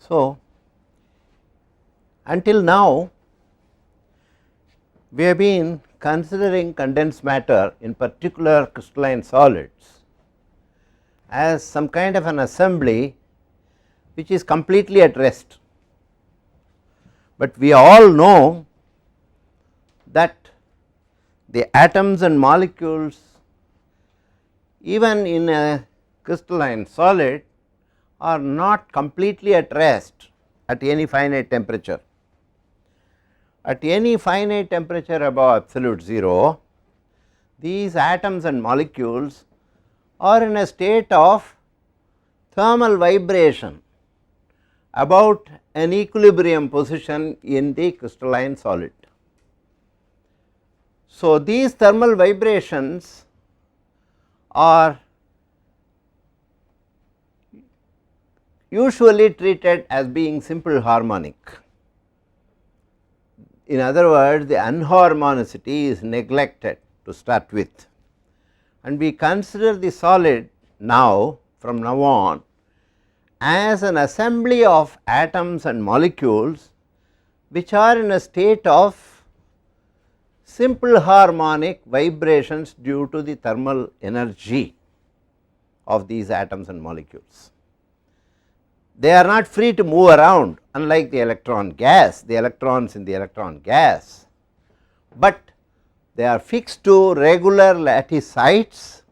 So, until now we have been considering condensed matter, in particular crystalline solids, as some kind of an assembly which is completely at rest, but we all know that the atoms and molecules even in a crystalline solid are not completely at rest at any finite temperature. At any finite temperature above absolute 0, these atoms and molecules are in a state of thermal vibration about an equilibrium position in the crystalline solid. So, these thermal vibrations are usually treated as being simple harmonic. In other words, the unharmonicity is neglected to start with, and we consider the solid now from now on as an assembly of atoms and molecules which are in a state of simple harmonic vibrations due to the thermal energy of these atoms and molecules. They are not free to move around, unlike the electron gas, the electrons in the electron gas, but they are fixed to regular lattice sites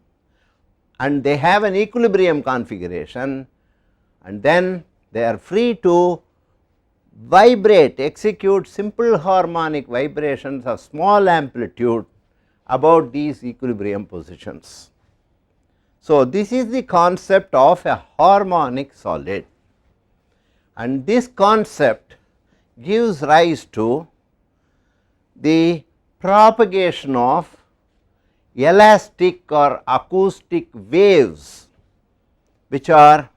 and they have an equilibrium configuration, and then they are free to vibrate, execute simple harmonic vibrations of small amplitude about these equilibrium positions. So, this is the concept of a harmonic solid, and this concept gives rise to the propagation of elastic or acoustic waves which are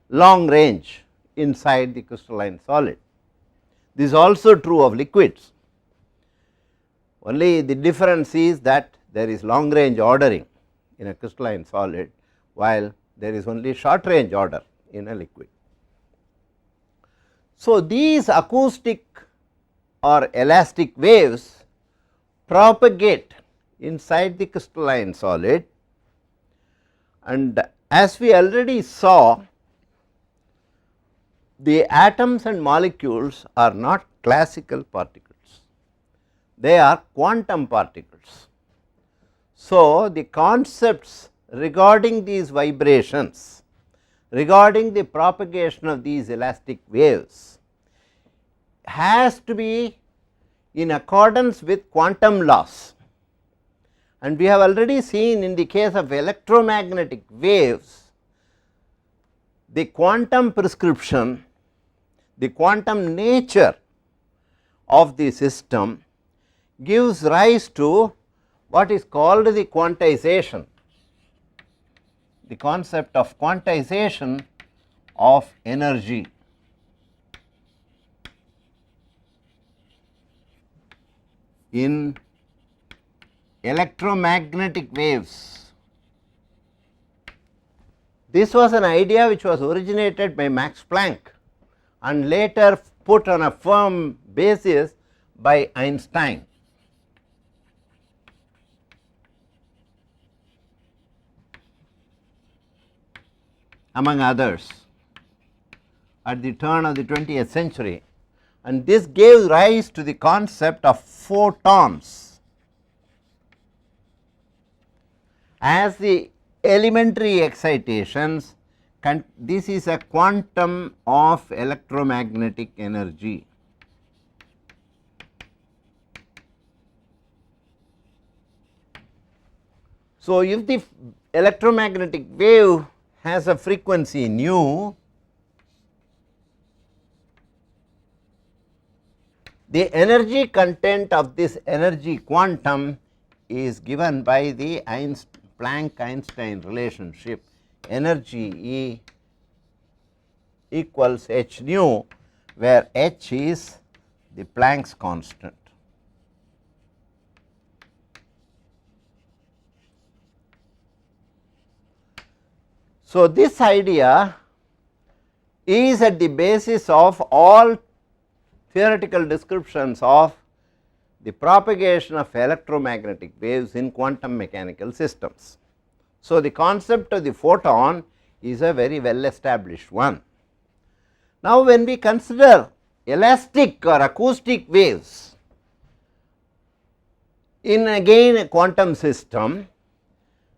long range inside the crystalline solid. This is also true of liquids, only the difference is that there is long range ordering in a crystalline solid, while there is only short range order in a liquid. So, these acoustic or elastic waves propagate inside the crystalline solid, and as we already saw, the atoms and molecules are not classical particles, they are quantum particles. So, the concepts regarding these vibrations, regarding the propagation of these elastic waves, has to be in accordance with quantum laws, and we have already seen in the case of electromagnetic waves, the quantum prescription, the quantum nature of the system gives rise to what is called the quantization, the concept of quantization of energy. In electromagnetic waves, this was an idea which was originated by Max Planck and later put on a firm basis by Einstein. Among others at the turn of the 20th century, and this gave rise to the concept of photons as the elementary excitations. This is a quantum of electromagnetic energy. So, if the electromagnetic wave has a frequency nu, the energy content of this energy quantum is given by the Planck-Einstein relationship, energy E equals h nu, where h is the Planck's constant. So, this idea is at the basis of all theoretical descriptions of the propagation of electromagnetic waves in quantum mechanical systems. So, the concept of the photon is a very well established one. Now, when we consider elastic or acoustic waves in again a quantum system,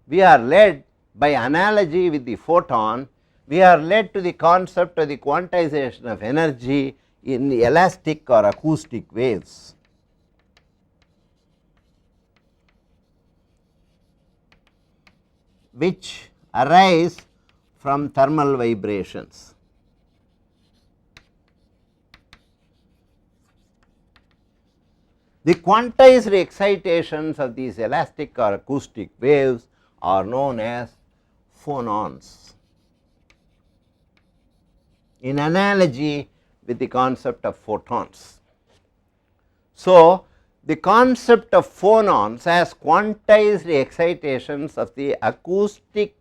we are led by analogy with the photon, we are led to the concept of the quantization of energy in the elastic or acoustic waves. Which arise from thermal vibrations. The quantized excitations of these elastic or acoustic waves are known as phonons, in analogy with the concept of photons. So, the concept of phonons as quantized excitations of the acoustic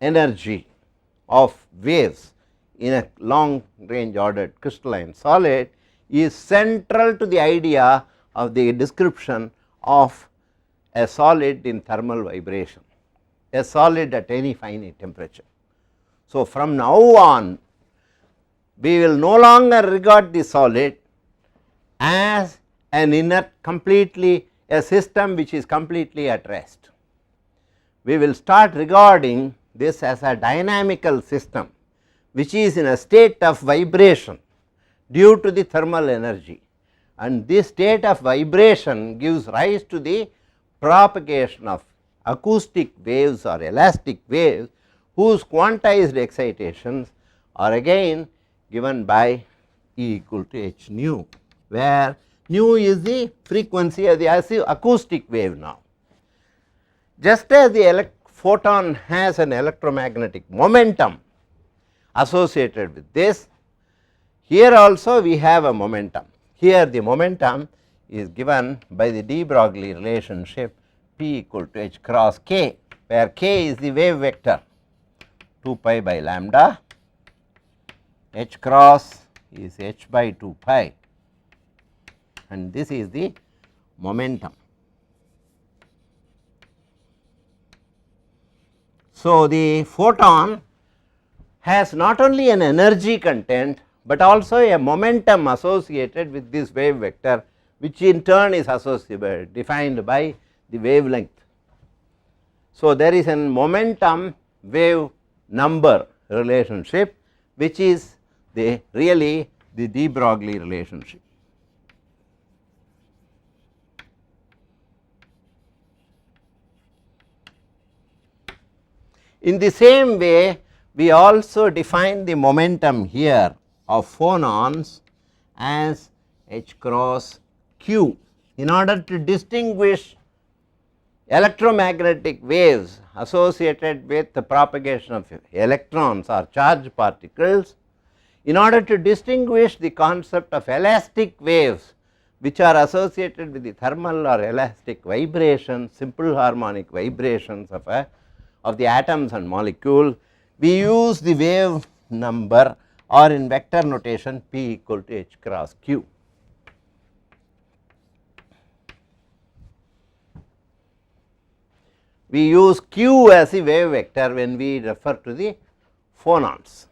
energy of waves in a long range ordered crystalline solid is central to the idea of the description of a solid in thermal vibration, a solid at any finite temperature. So, from now on we will no longer regard the solid as an inert completely a system which is completely at rest. We will start regarding this as a dynamical system which is in a state of vibration due to the thermal energy, and this state of vibration gives rise to the propagation of acoustic waves or elastic waves whose quantized excitations are again given by E equal to h nu, where nu is the frequency of the acoustic wave now. Just as the photon has an electromagnetic momentum associated with this, here also we have a momentum. Here the momentum is given by the de Broglie relationship P equal to h cross k, where k is the wave vector 2 pi by lambda, h cross is h by 2 pi, and this is the momentum. So, the photon has not only an energy content, but also a momentum associated with this wave vector, which in turn is associated defined by the wavelength. So, there is a momentum wave number relationship which is the really the de Broglie relationship. In the same way, we also define the momentum here of phonons as h cross q in order to distinguish electromagnetic waves associated with the propagation of electrons or charged particles, in order to distinguish the concept of elastic waves which are associated with the thermal or elastic vibrations, simple harmonic vibrations of the atoms and molecule. We use the wave number or in vector notation P equal to h cross q. We use q as a wave vector when we refer to the phonons.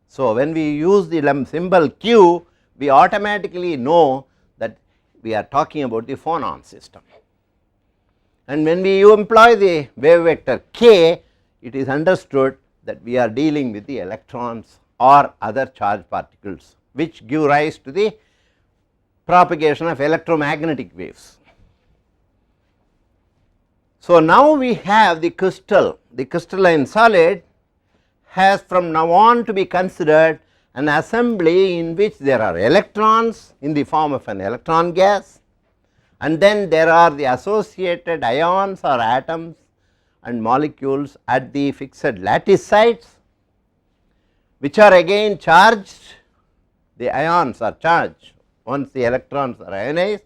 So, when we use the symbol q, we automatically know that we are talking about the phonon system, and when we employ the wave vector k, it is understood that we are dealing with the electrons or other charged particles which give rise to the propagation of electromagnetic waves. So, now we have the crystalline solid has from now on to be considered an assembly in which there are electrons in the form of an electron gas, and then there are the associated ions or atoms and molecules at the fixed lattice sites, which are again charged. The ions are charged once the electrons are ionized.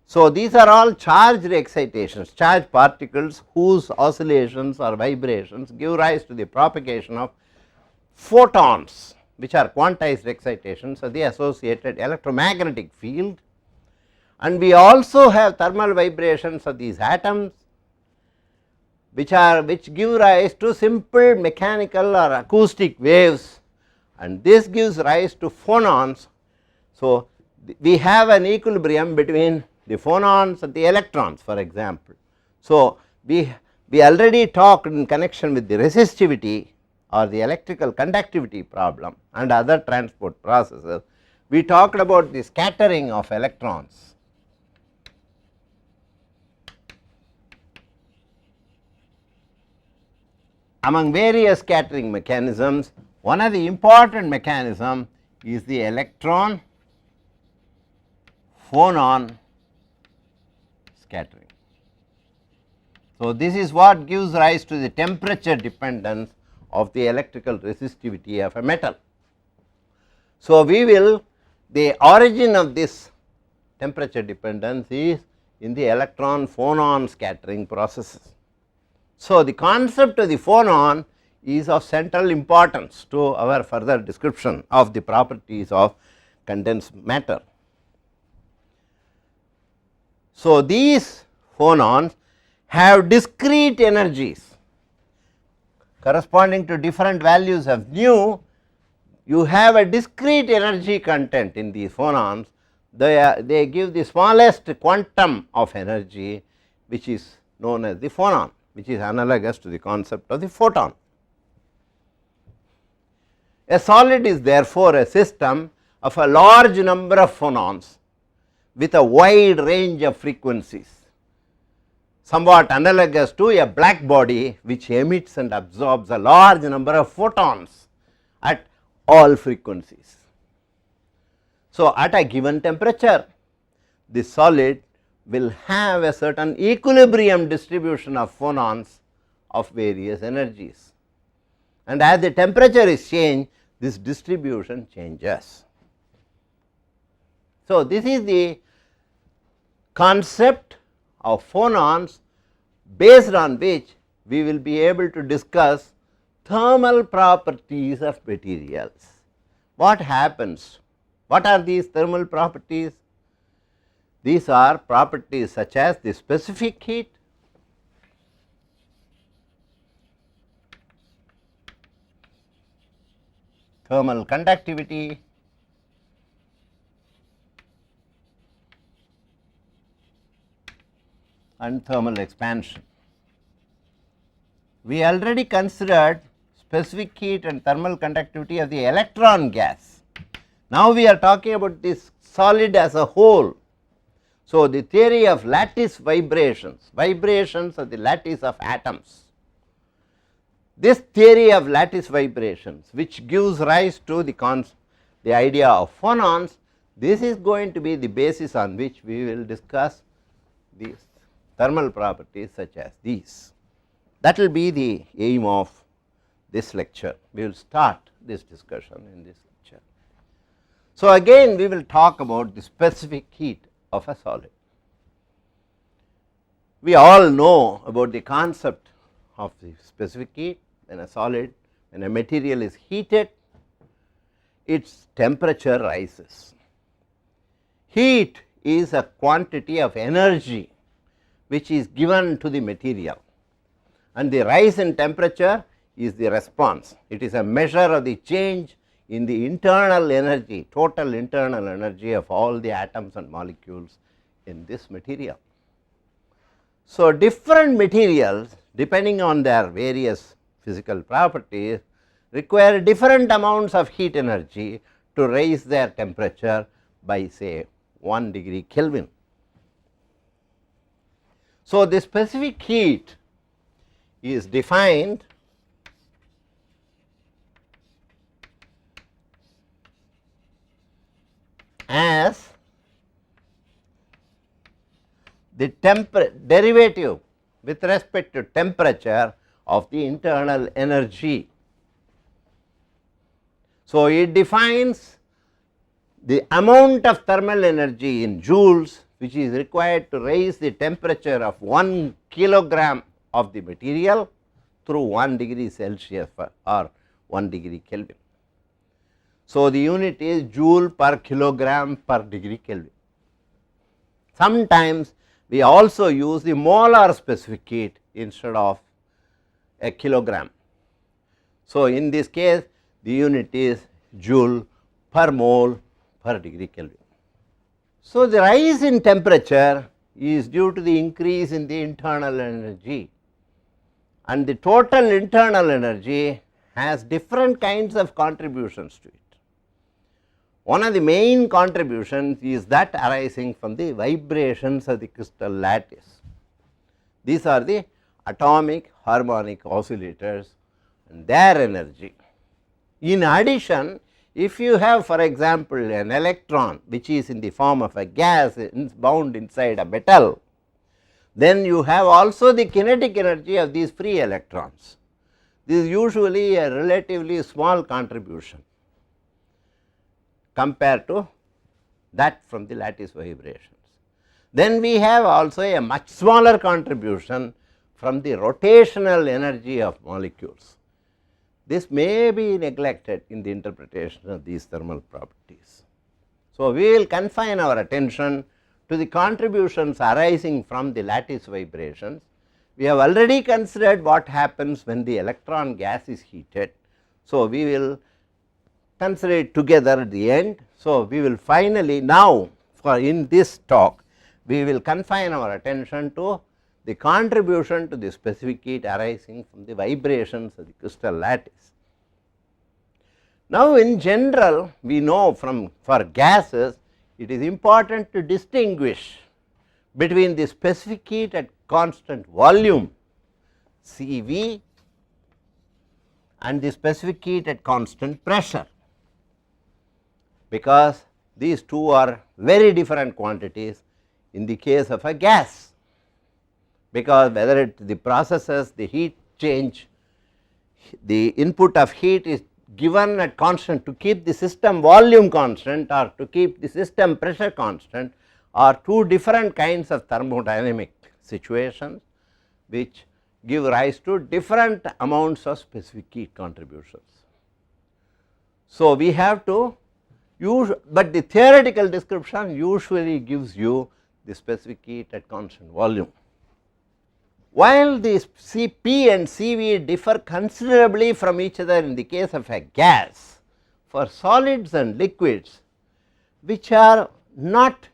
So, these are all charged excitations, charged particles whose oscillations or vibrations give rise to the propagation of photons, which are quantized excitations of the associated electromagnetic field, and we also have thermal vibrations of these atoms, which give rise to simple mechanical or acoustic waves, and this gives rise to phonons. So, we have an equilibrium between the phonons and the electrons, for example. So, we already talked in connection with the resistivity or the electrical conductivity problem and other transport processes. We talked about the scattering of electrons. Among various scattering mechanisms, one of the important mechanism is the electron phonon scattering. So, this is what gives rise to the temperature dependence of the electrical resistivity of a metal. So, the origin of this temperature dependence is in the electron phonon scattering processes. So, the concept of the phonon is of central importance to our further description of the properties of condensed matter. So, these phonons have discrete energies corresponding to different values of nu. You have a discrete energy content in these phonons. They give the smallest quantum of energy, which is known as the phonon, which is analogous to the concept of the photon. A solid is therefore a system of a large number of phonons with a wide range of frequencies, somewhat analogous to a black body which emits and absorbs a large number of photons at all frequencies. So, at a given temperature, the solid will have a certain equilibrium distribution of phonons of various energies, and as the temperature is changed, this distribution changes. So, this is the concept of phonons based on which we will be able to discuss thermal properties of materials. What happens? What are these thermal properties? These are properties such as the specific heat, thermal conductivity, and thermal expansion. We already considered specific heat and thermal conductivity of the electron gas. Now, we are talking about this solid as a whole. So, the theory of lattice vibrations, vibrations of the lattice of atoms. This theory of lattice vibrations, which gives rise to the idea of phonons, this is going to be the basis on which we will discuss these thermal properties such as these. That will be the aim of this lecture. We will start this discussion in this lecture. So, again we will talk about the specific heat of a solid. We all know about the concept of the specific heat. When a solid, when a material is heated, its temperature rises. Heat is a quantity of energy which is given to the material, and the rise in temperature is the response. It is a measure of the change in the internal energy, total internal energy of all the atoms and molecules in this material. So, different materials, depending on their various physical properties, require different amounts of heat energy to raise their temperature by say 1 degree Kelvin. So, the specific heat is defined as the derivative with respect to temperature of the internal energy. So, it defines the amount of thermal energy in joules which is required to raise the temperature of 1 kilogram of the material through 1 degree Celsius or 1 degree Kelvin. So, the unit is joule per kilogram per degree Kelvin. Sometimes we also use the molar specific heat instead of a kilogram. So, in this case the unit is joule per mole per degree Kelvin. So, the rise in temperature is due to the increase in the internal energy, and the total internal energy has different kinds of contributions to it. One of the main contributions is that arising from the vibrations of the crystal lattice. These are the atomic harmonic oscillators and their energy. In addition, if you have, for example, an electron which is in the form of a gas bound inside a metal, then you have also the kinetic energy of these free electrons. This is usually a relatively small contribution compared to that from the lattice vibrations. Then we have also a much smaller contribution from the rotational energy of molecules. This may be neglected in the interpretation of these thermal properties. So, we will confine our attention to the contributions arising from the lattice vibrations. We have already considered what happens when the electron gas is heated. So, we will consider it together at the end. So, we will finally now for in this talk we will confine our attention to the contribution to the specific heat arising from the vibrations of the crystal lattice. Now, in general we know from for gases it is important to distinguish between the specific heat at constant volume Cv and the specific heat at constant pressure, because these two are very different quantities in the case of a gas, because whether it the processes the heat change, the input of heat is given at constant to keep the system volume constant or to keep the system pressure constant, are two different kinds of thermodynamic situations which give rise to different amounts of specific heat contributions. So, we have to use, but the theoretical description usually gives you the specific heat at constant volume. While the Cp and Cv differ considerably from each other in the case of a gas, for solids and liquids which are not,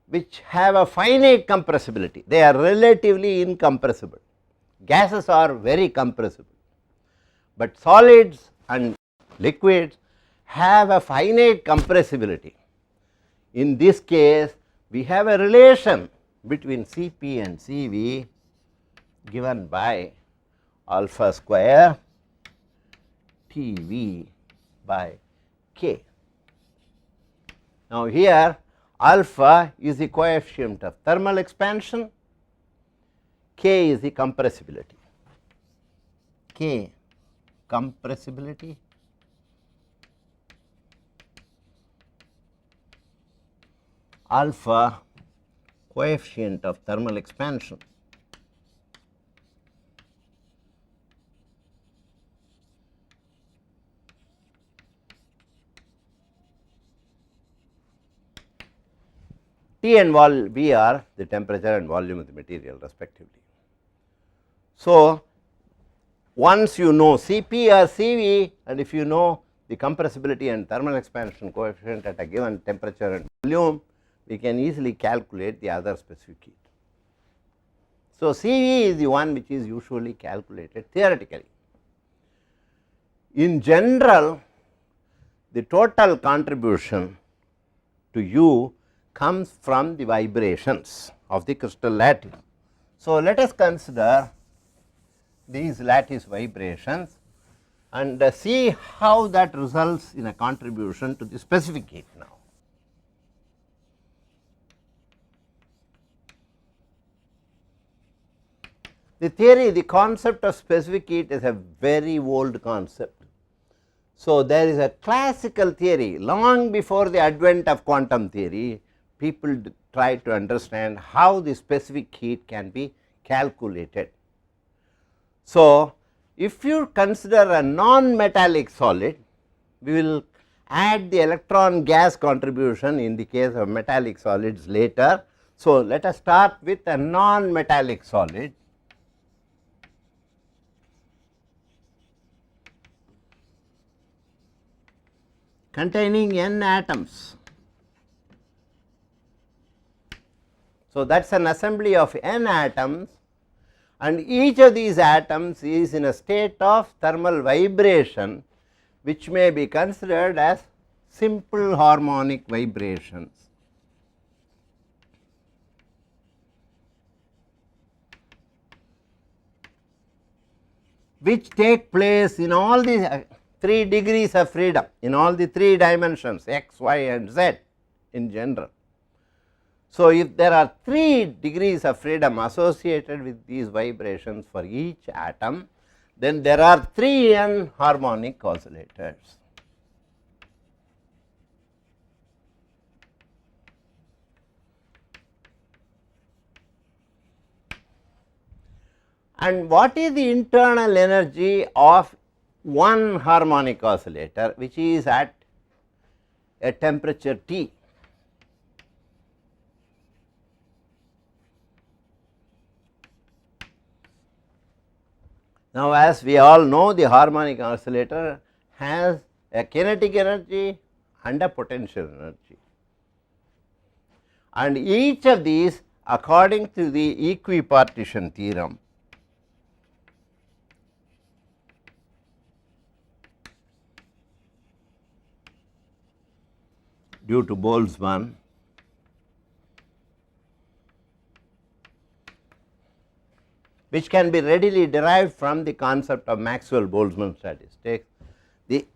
which have a finite compressibility, they are relatively incompressible. Gases are very compressible, but solids and liquids have a finite compressibility. In this case we have a relation between Cp and Cv given by alpha square Tv by K. Now, here alpha is the coefficient of thermal expansion, K is the compressibility, K compressibility, alpha coefficient of thermal expansion. T and V are the temperature and volume of the material respectively. So, once you know Cp or Cv, and if you know the compressibility and thermal expansion coefficient at a given temperature and volume, we can easily calculate the other specific heat. So, Cv is the one which is usually calculated theoretically. In general, the total contribution to U comes from the vibrations of the crystal lattice. So, let us consider these lattice vibrations and see how that results in a contribution to the specific heat now. The theory, the concept of specific heat is a very old concept. So, there is a classical theory long before the advent of quantum theory, people try to understand how the specific heat can be calculated. So, if you consider a non-metallic solid, we will add the electron gas contribution in the case of metallic solids later. So, let us start with a non-metallic solid. Containing n atoms. So, that is an assembly of n atoms, and each of these atoms is in a state of thermal vibration, which may be considered as simple harmonic vibrations. Which take place in all the 3 degrees of freedom, in all the 3 dimensions x, y and z in general. So, if there are 3 degrees of freedom associated with these vibrations for each atom, then there are 3 n harmonic oscillators. And what is the internal energy of one harmonic oscillator, which is at a temperature T? Now, as we all know, the harmonic oscillator has a kinetic energy and a potential energy, and each of these, according to the equipartition theorem, due to Boltzmann, which can be readily derived from the concept of Maxwell-Boltzmann statistics, the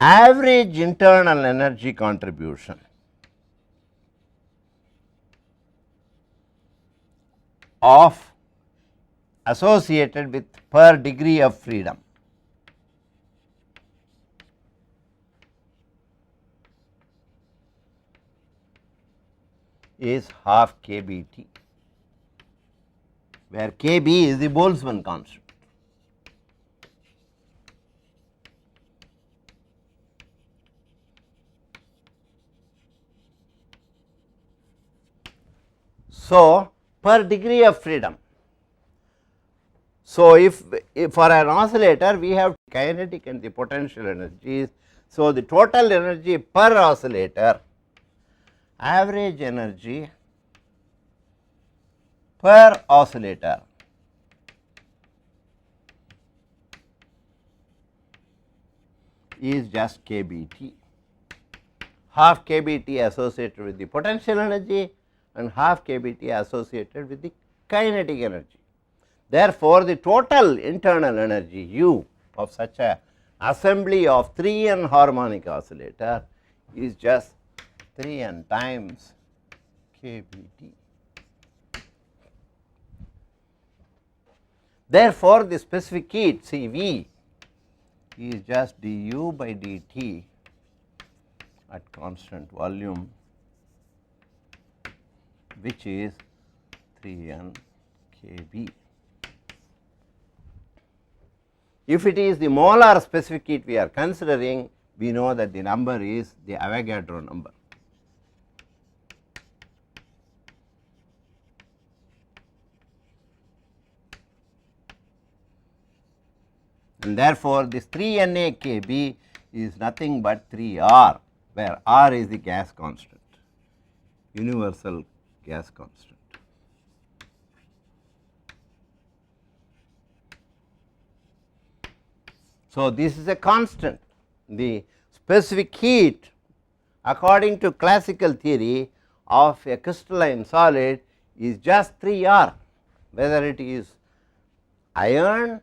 average internal energy contribution of associated with per degree of freedom is half kBT, where kB is the Boltzmann constant. So, per degree of freedom. So, if for an oscillator we have kinetic and the potential energies. So, the total energy per oscillator, average energy per oscillator is just kBT, half kBT associated with the potential energy and half kBT associated with the kinetic energy. Therefore, the total internal energy U of such a assembly of 3n harmonic oscillator is just 3n times kBT. Therefore, the specific heat Cv is just du by dt at constant volume, which is 3n kB. If it is the molar specific heat we are considering, we know that the number is the Avogadro number. And therefore, this 3Na Kb is nothing but 3R, where R is the gas constant, universal gas constant. So, this is a constant. The specific heat according to classical theory of a crystalline solid is just 3R, whether it is iron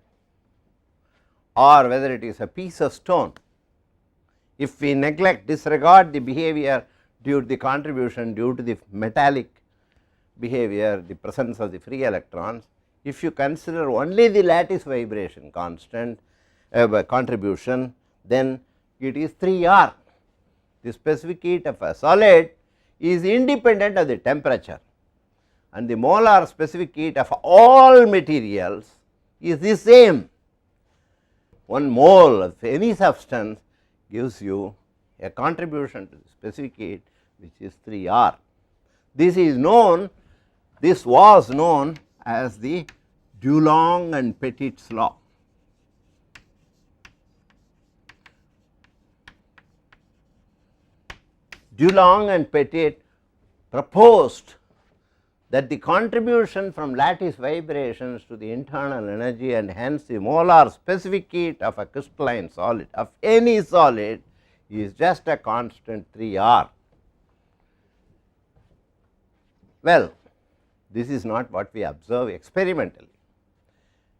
or whether it is a piece of stone. If we disregard the behavior due to the contribution due to the metallic behavior, the presence of the free electrons, if you consider only the lattice vibration constant contribution, then it is 3R. The specific heat of a solid is independent of the temperature, and the molar specific heat of all materials is the same. 1 mole of any substance gives you a contribution to the specific heat which is 3R. This is known, this was known as the Dulong and Petit's law. Dulong and Petit proposed that the contribution from lattice vibrations to the internal energy and hence the molar specific heat of a crystalline solid, of any solid, is just a constant 3R. Well, this is not what we observe experimentally.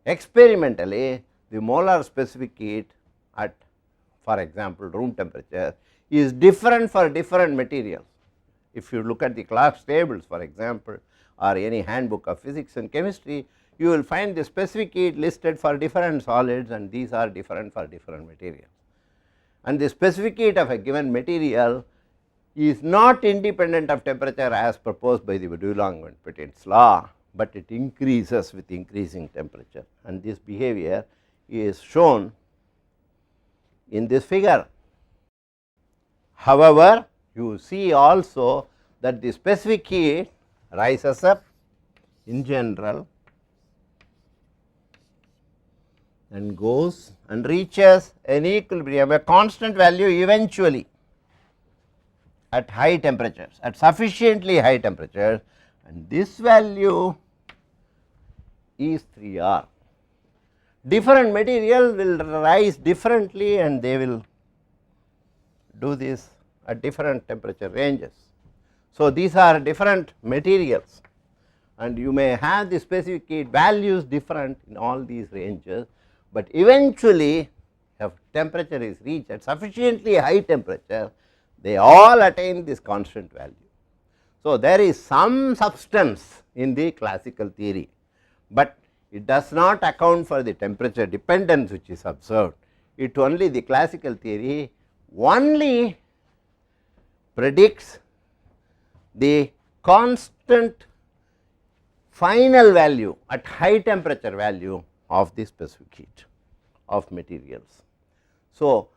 Experimentally, the molar specific heat at, for example, room temperature is different for different materials. If you look at the class tables, for example, or any handbook of physics and chemistry, you will find the specific heat listed for different solids, and these are different for different materials. And the specific heat of a given material is not independent of temperature as proposed by the Dulong and Petit's law, but it increases with increasing temperature, and this behavior is shown in this figure. However, you see also that the specific heat rises up in general and goes and reaches an equilibrium, a constant value eventually at high temperatures, at sufficiently high temperatures, and this value is 3R. Different material will rise differently and they will do this at different temperature ranges. So, these are different materials and you may have the specific heat values different in all these ranges, but eventually if temperature is reached at sufficiently high temperature, they all attain this constant value. So, there is some substance in the classical theory, but it does not account for the temperature dependence which is observed. It only, the classical theory only predicts the constant final value at high temperature value of the specific heat of materials. So,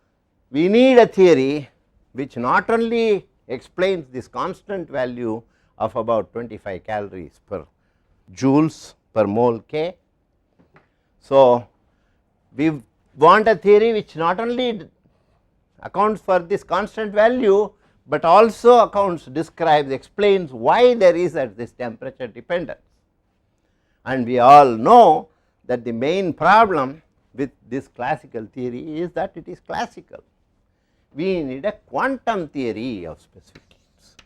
we need a theory which not only explains this constant value of about 25 calories per joules per mole K. So, we want a theory which not only accounts for this constant value, but also describes, explains why there is this temperature dependence. And we all know that the main problem with this classical theory is that it is classical. We need a quantum theory of specific heats.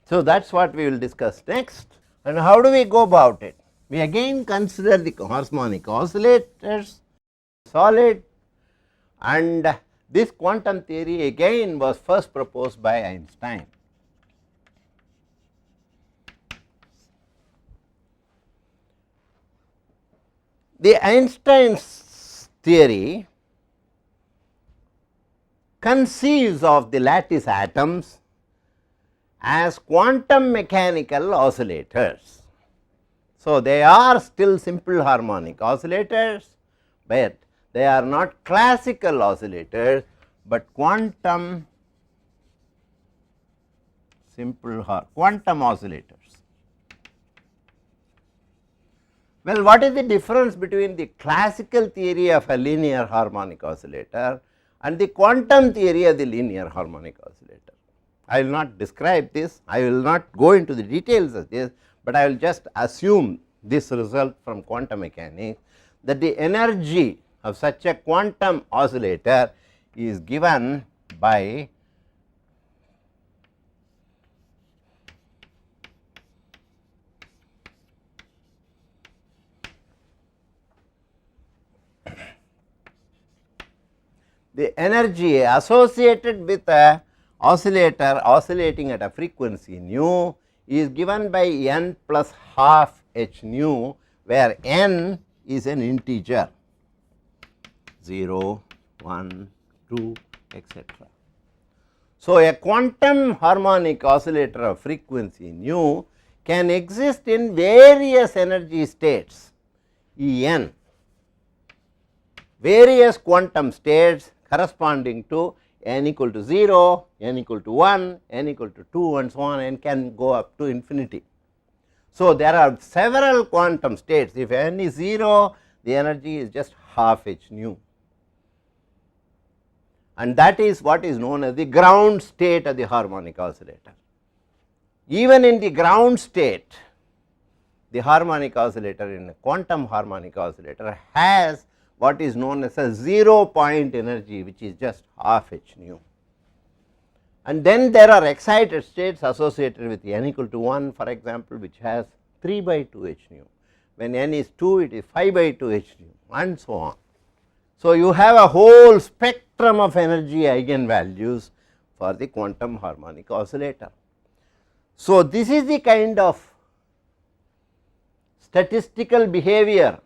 So, that is what we will discuss next. And how do we go about it? We again consider the harmonic oscillators, solid, and this quantum theory again was first proposed by Einstein. The Einstein's theory conceives of the lattice atoms as quantum mechanical oscillators. So, they are still simple harmonic oscillators, but they are not classical oscillators, but quantum quantum oscillators. Well, what is the difference between the classical theory of a linear harmonic oscillator and the quantum theory of the linear harmonic oscillator? I will not describe this, I will not go into the details of this, but I will just assume this result from quantum mechanics, that the energy of such a quantum oscillator is given by the energy associated with a oscillator oscillating at a frequency nu is given by n plus half h nu, where n is an integer 0, 1, 2, etc. So, a quantum harmonic oscillator of frequency nu can exist in various energy states E n, various quantum states corresponding to n equal to 0, n equal to 1, n equal to 2 and so on, and can go up to infinity. So, there are several quantum states. If n is 0, the energy is just half h nu, and that is what is known as the ground state of the harmonic oscillator. Even in the ground state, the harmonic oscillator, in a quantum harmonic oscillator, has what is known as a 0 point energy, which is just half h nu. And then there are excited states associated with n equal to 1, for example, which has 3 by 2 h nu. When n is 2, it is 5 by 2 h nu, and so on. So, you have a whole spectrum of energy eigenvalues for the quantum harmonic oscillator. So, this is the kind of statistical behavior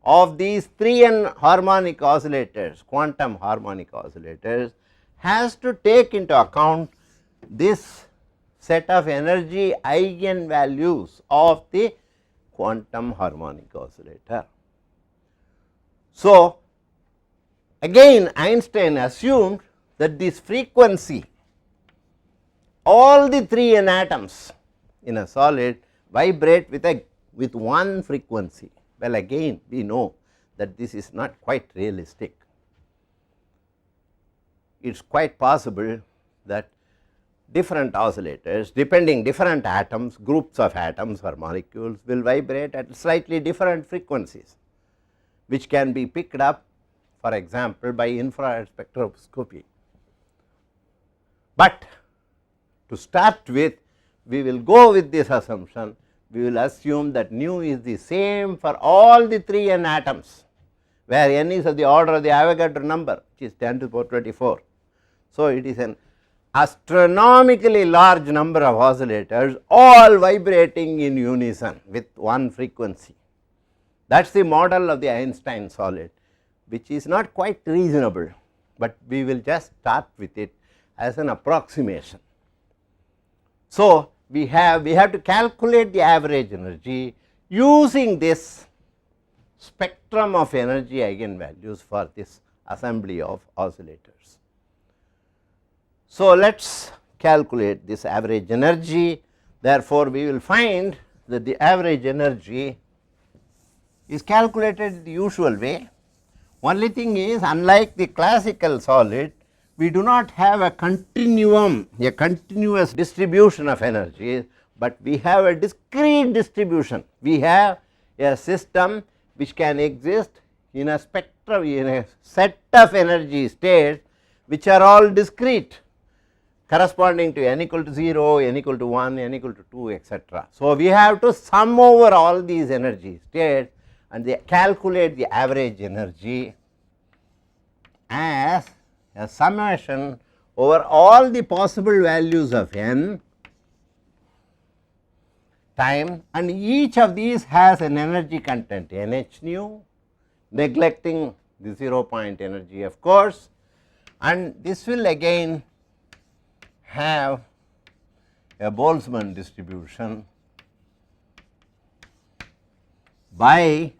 of these 3n harmonic oscillators, quantum harmonic oscillators, has to take into account this set of energy eigenvalues of the quantum harmonic oscillator. So, again Einstein assumed that this frequency, all the 3n atoms in a solid vibrate with one frequency. Well, again we know that this is not quite realistic. It is quite possible that different oscillators, depending different atoms, groups of atoms or molecules, will vibrate at slightly different frequencies, which can be picked up, for example, by infrared spectroscopy. But to start with, we will go with this assumption. We will assume that nu is the same for all the 3n atoms, where n is of the order of the Avogadro number, which is 10 to the power 24. So, it is an astronomically large number of oscillators, all vibrating in unison with one frequency. That is the model of the Einstein solid, which is not quite reasonable, but we will just start with it as an approximation. So, we have to calculate the average energy using this spectrum of energy eigenvalues for this assembly of oscillators. So, let us calculate this average energy. Therefore, we will find that the average energy is calculated the usual way. Only thing is, unlike the classical solid, we do not have a continuum, a continuous distribution of energy, but we have a discrete distribution. We have a system which can exist in a spectrum, in a set of energy states which are all discrete, corresponding to n equal to 0, n equal to 1, n equal to 2, etc. So, we have to sum over all these energy states and they calculate the average energy as a summation over all the possible values of n time, and each of these has an energy content nh nu, neglecting the 0 point energy of course, and this will again have a Boltzmann distribution by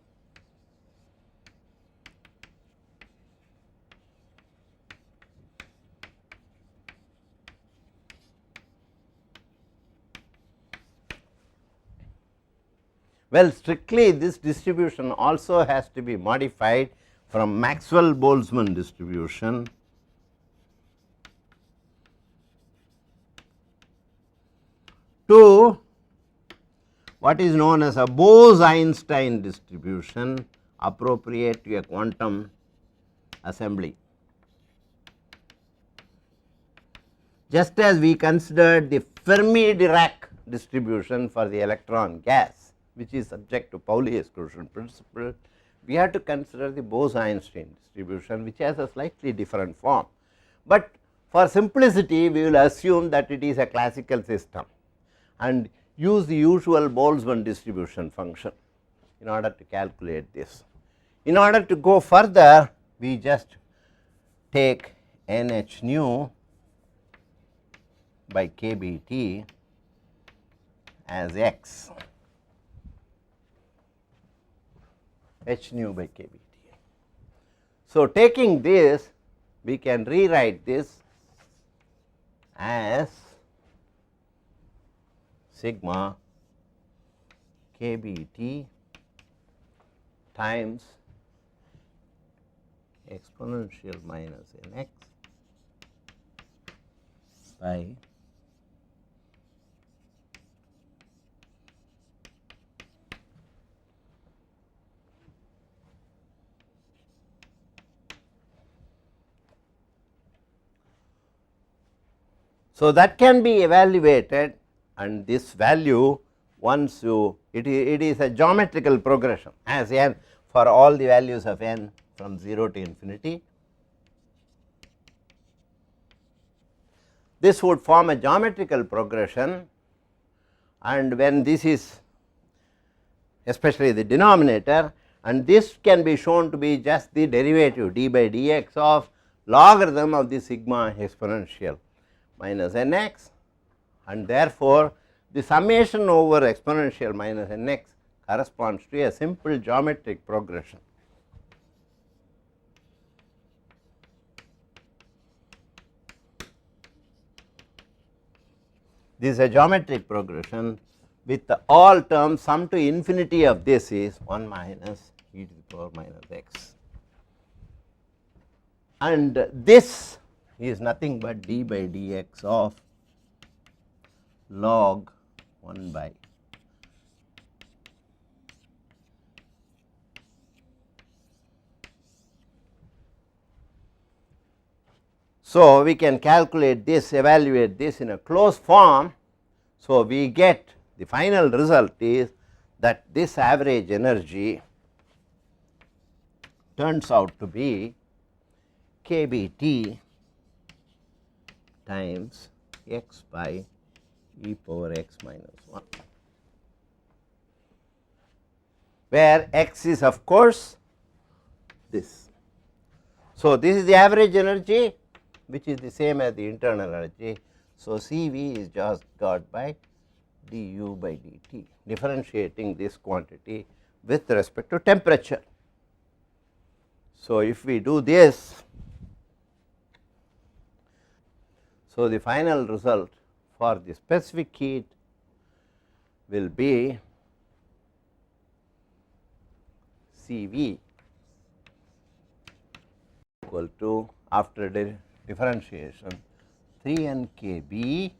well, strictly this distribution also has to be modified from Maxwell-Boltzmann distribution to what is known as a Bose-Einstein distribution appropriate to a quantum assembly. Just as we considered the Fermi-Dirac distribution for the electron gas, which is subject to Pauli exclusion principle, we have to consider the Bose-Einstein distribution, which has a slightly different form. But for simplicity, we will assume that it is a classical system and use the usual Boltzmann distribution function in order to calculate this. In order to go further, we just take nh nu by kBt as x, h nu by kBt. So, taking this, we can rewrite this as sigma kBt times exponential minus nx by so that can be evaluated, and this value once you it is a geometrical progression as n for all the values of n from 0 to infinity. This would form a geometrical progression, and when this is especially the denominator, and this can be shown to be just the derivative d by dx of logarithm of the sigma exponential minus nx, and therefore, the summation over exponential minus nx corresponds to a simple geometric progression. This is a geometric progression with all terms sum to infinity of this is 1 minus e to the power minus x, and this is nothing but d by dx of log 1 by so we can calculate this, evaluate this in a closed form. So, we get the final result is that this average energy turns out to be kBt times x by e power x minus 1, where x is of course this. So, this is the average energy, which is the same as the internal energy. So, Cv is just got by du by dt, differentiating this quantity with respect to temperature. So, if we do this, so the final result for the specific heat will be Cv equal to, after differentiation, 3n kb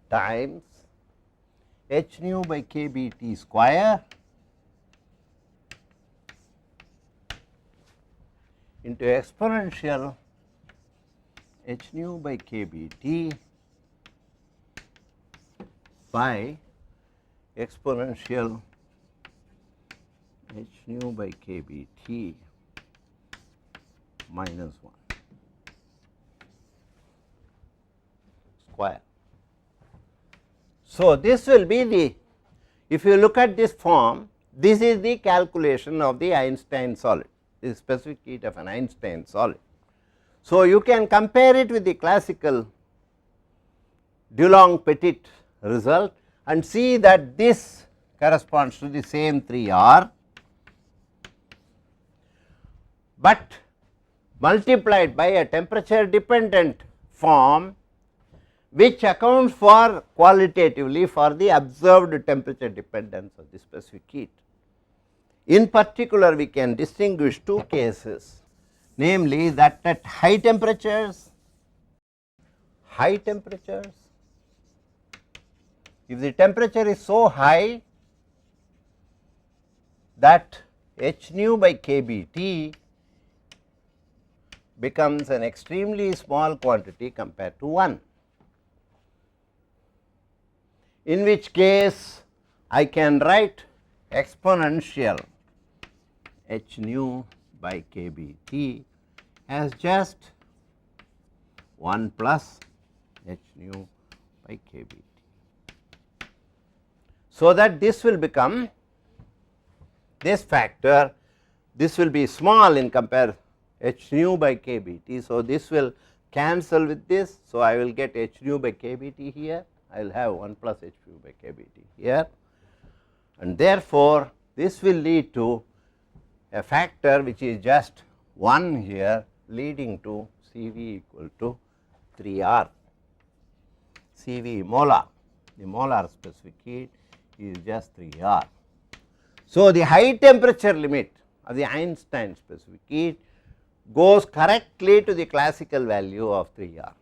times h nu by kBt square into exponential h nu by kBt by exponential h nu by kBt minus 1 square. So, this will be the, if you look at this form, this is the calculation of the Einstein solid, the specific heat of an Einstein solid. So, you can compare it with the classical Dulong-Petit result and see that this corresponds to the same 3R, but multiplied by a temperature dependent form, which accounts for qualitatively for the observed temperature dependence of the specific heat. In particular, we can distinguish two cases, namely that at high temperatures, if the temperature is so high that h nu by kBt becomes an extremely small quantity compared to 1, in which case I can write exponential h nu by kBt as just 1 plus h nu by kBt. So, that this will become this factor, this will be small in compare h nu by kBt. So, this will cancel with this. So, I will get h nu by kBt here, I will have 1 plus h nu by kBt here, and therefore, this will lead to a factor which is just 1 here, leading to Cv equal to 3R, Cv molar, the molar specific heat is just 3R. So, the high temperature limit of the Einstein specific heat goes correctly to the classical value of 3R.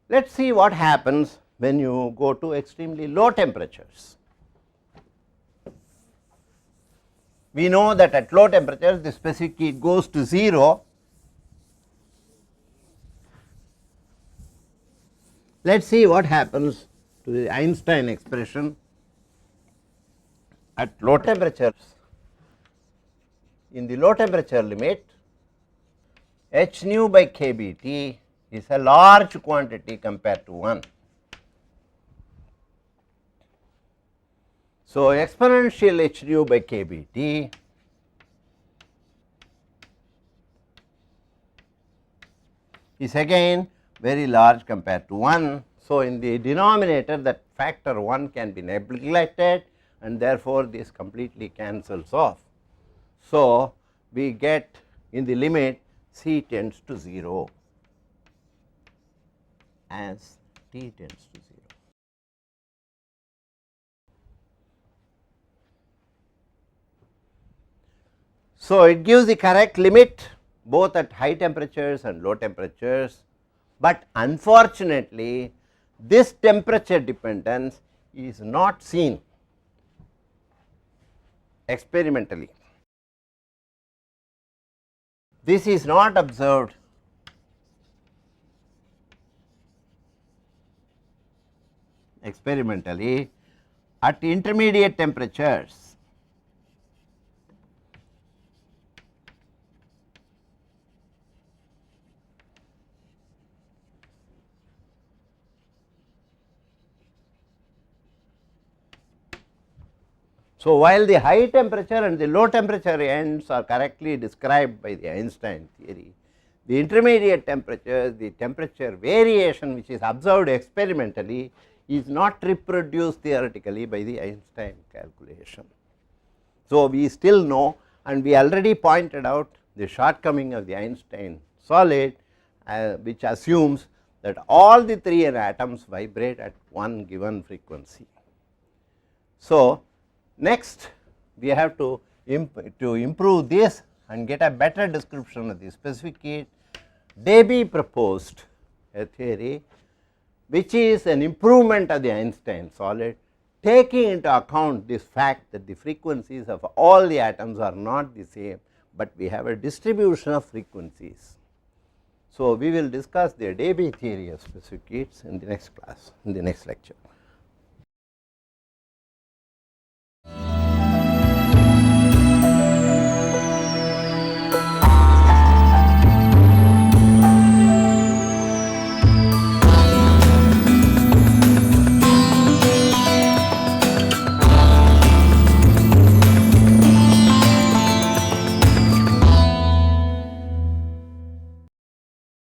Let us see what happens when you go to extremely low temperatures. We know that at low temperatures the specific heat goes to 0. Let us see what happens to the Einstein expression at low temperatures. In the low temperature limit, h nu by kBt is a large quantity compared to 1. So, exponential h nu by kBt is again very large compared to 1. So, in the denominator that factor 1 can be neglected, and therefore, this completely cancels off. So, we get in the limit C tends to 0 as t tends to 0. So, it gives the correct limit both at high temperatures and low temperatures, but unfortunately, this temperature dependence is not seen experimentally. This is not observed experimentally at intermediate temperatures. So, while the high temperature and the low temperature ends are correctly described by the Einstein theory, the intermediate temperatures, the temperature variation which is observed experimentally is not reproduced theoretically by the Einstein calculation. So, we still know, and we already pointed out the shortcoming of the Einstein solid, which assumes that all the 3 atoms vibrate at one given frequency. So, next we have to improve this and get a better description of the specific heat. Debye proposed a theory which is an improvement of the Einstein solid, taking into account this fact that the frequencies of all the atoms are not the same, but we have a distribution of frequencies. So, we will discuss the Debye theory of specific heats in the next class, in the next lecture.